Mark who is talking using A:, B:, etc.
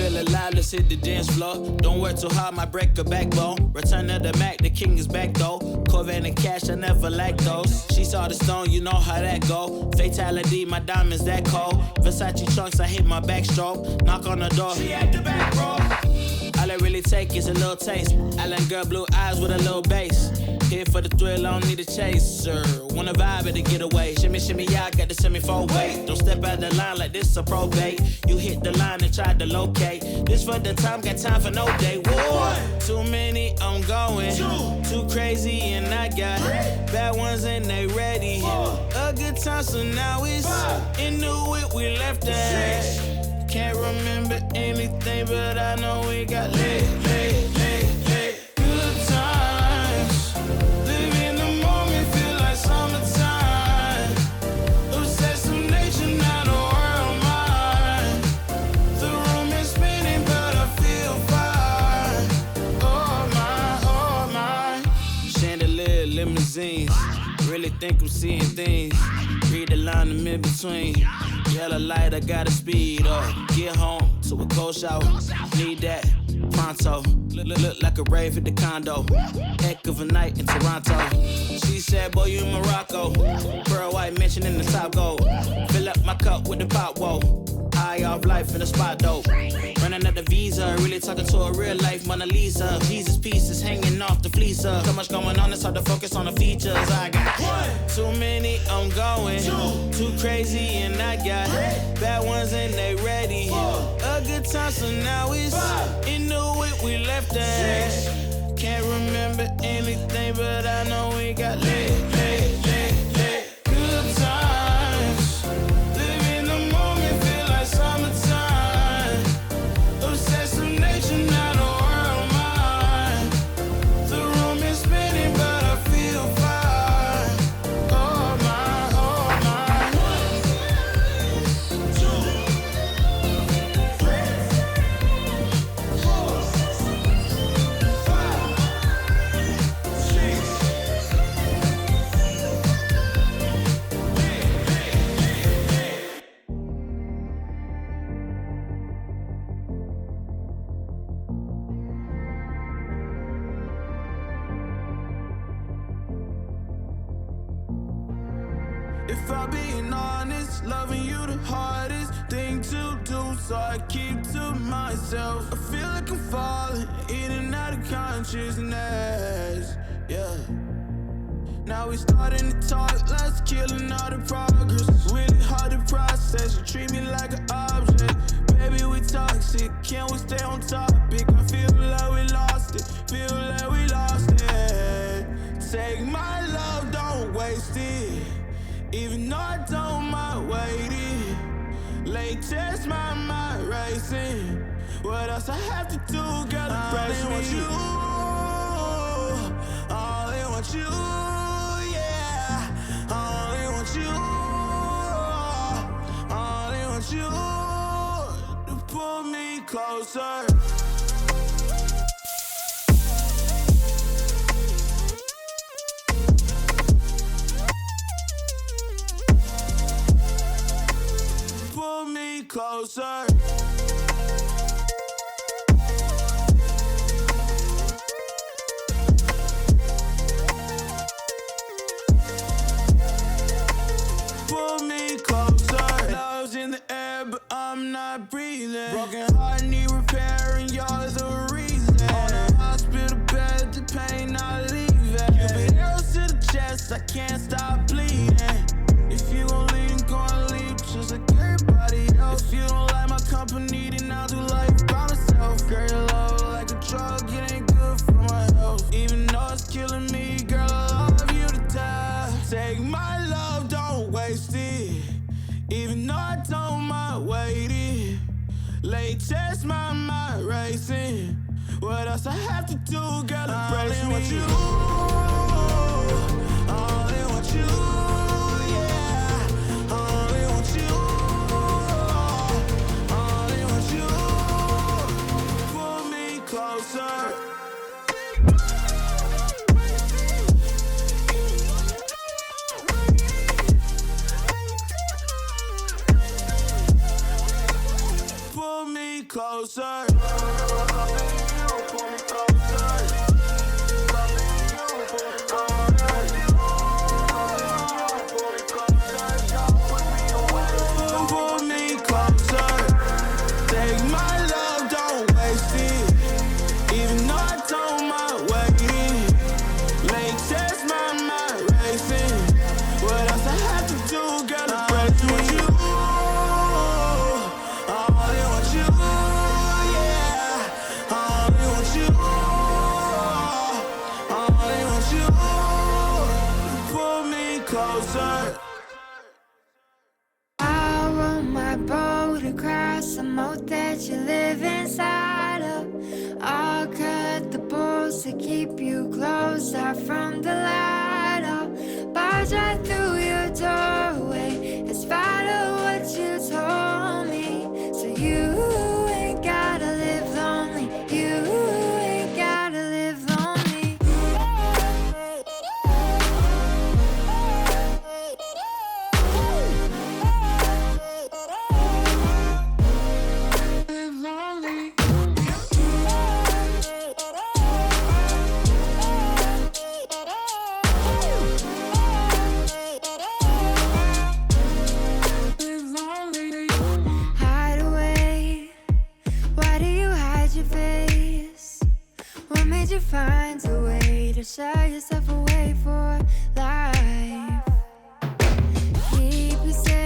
A: feel alive, let's hit the dance floor. Don't work too hard, might break a backbone. Return of the Mac, the king is back though. Corvette and cash, I never lack those. She saw the stone, you know how that go. Fatality, my diamonds that cold. Versace trunks, I hit my backstroke. Knock on the door, she at the back, bro. All I really take is a little taste. Island girl, blue eyes with a little bass. Here for the thrill, I don't need a chaser. Wanna vibe it to get away. Shimmy, shimmy, yeah, I got the semi-fold weight. Don't step out the line like this a probate. You hit the line and try to locate. This for the time, got time for no day. Whoa. Too many, I'm going. Too crazy and I got bad ones and they ready. A good time, so now it's into it, we left that. Can't remember anything, but I know we got lit. Good times, live in the moment, feel like summertime. Obsessed with nature, not a world mine. The room is spinning, but I feel fine. Oh my. Chandelier, limousines. Really think I'm seeing things. Read the line in mid-between. Yellow light, I gotta speed up. Get home to a cold shower. Need that pronto. Look like a rave at the condo. Heck of a night in Toronto. She said, boy, you in Morocco. Pearl white mention in the top gold. Fill up my cup with the pop, whoa. High off life in the spot, dope. Running up the visa, really talking to a real life Mona Lisa. Jesus pieces hanging off the fleecer. So much going on, it's hard to focus on the features. I got too many, I'm going. Too crazy and I got bad ones and they ready. A good time, so now it's into it, we left that. Can't remember anything, but I know we got lit. Good times, live in the moment, feel like summertime. Obsessed with nature, not a world mine. The room is spinning, but I feel fine. Oh my. If I'm being honest, loving you the hardest thing to do, so I keep to myself. I feel like I'm falling in and out of consciousness, yeah. Now we starting to talk, let's killing all the progress. Really hard to process, you treat me like an object. Baby, we toxic, can we stay on topic? I feel like we lost it, feel like we lost it. Take my love, don't waste it. Even though I don't mind waiting. Late test, my mind racing. What else I have to do, girl, to praise me? I only want you, yeah. I only want you, I only want you to pull me closer. Pull me closer. Pull me closer. Love's in the air, but I'm not breathing. Broken heart, need repairing, you're the reason. On a hospital bed, the pain not leaving. Cupid arrows to the chest, I can't stop bleeding. If you gon' leave, gon' leave just like everybody else. If you don't like my company, then I'll do life by myself. Girl, your love like a drug, it ain't good for my health. Even though it's killing me, girl, I love you to death. Take my love, don't waste it. Even though I don't mind waiting. Late test, my mind racing. What else I have to do, girl, to praise me? You. I only want you. Pull me close. closer. Pull me closer. Take my love, don't waste it. Even though I don't mind waiting. Late test my mind racing. What else I have to do, girl, to break with you? I only want you, yeah. I only want you. I only want you. Pull me closer.
B: I'll row my boat across the moat that you live inside of. I'll cut the bolts to keep you closer from the light. I'll barge right through your doorway in spite of what you told me. So you ain't gotta live lonely. You ain't gotta live lonely. Live lonely. Live lonely. Hide away. Why do you hide your face? What made you find a way to shut yourself away for life? Keep yourself